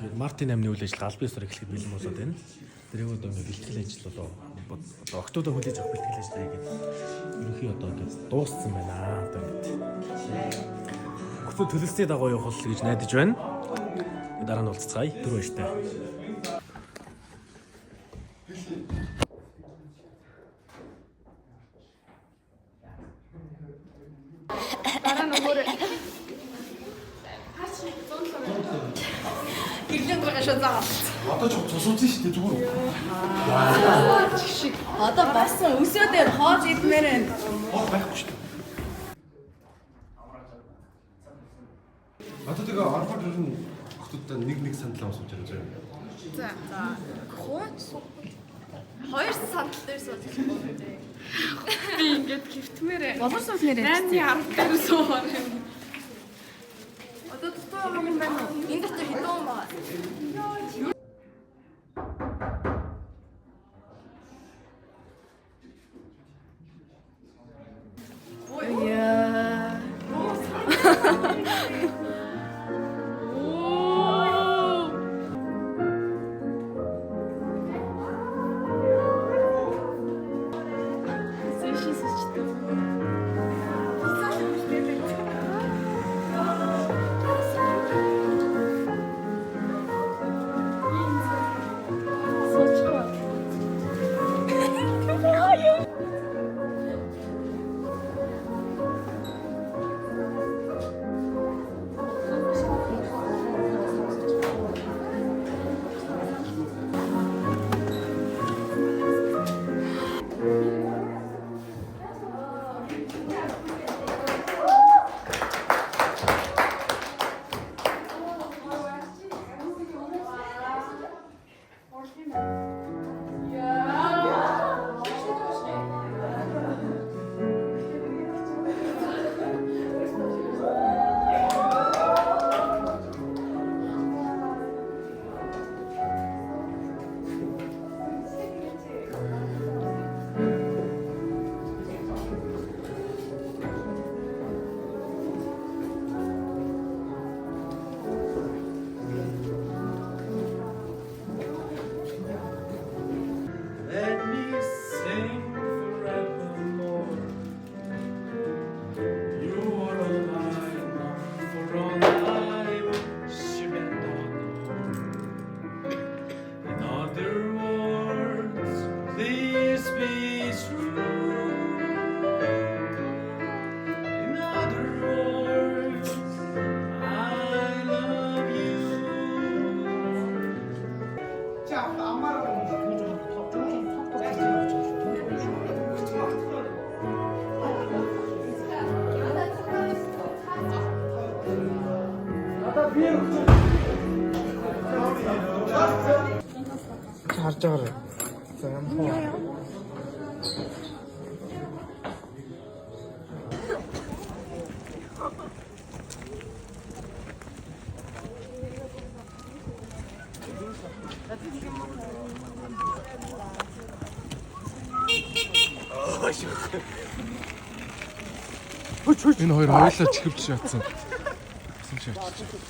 ингээд Мартин амны үйл ажиллагаа албан ёсоор эхлэхэд бэлэн болоод байна. Тэрийг одоо ингээд бэлтгэл ажил одоо октодо хүлээж авах бэлтгэл ажлыг ерөнхий одоо ингээд дууссан байна. Одоо ингээд октод төлөвлөсний дагуу явах гэж найдаж байна. Дараа нь уулзцгаая. Түр баяртай. Одоо ч цусуусан шүү дээ зүгээр. Одоо басан өсөө дээр хоол идмээр байна. Хоол байхгүй шүү дээ. Одоо тэгээ орход ер нь хотод нэг сандал авах гэж байна. За. Хооч. Хоёр сандал дээр сууж байна. Би ингээд гівтмээр. Болор суус нэрээ. 8-10 дээр суувар юм. Одоо тутаа юм байна уу? Энд дээр хэдэн юм байна? Харж байгаа. За юм хоо. Энэ хоёр хоёулаа чихвч шатсан. Гэсэн чи.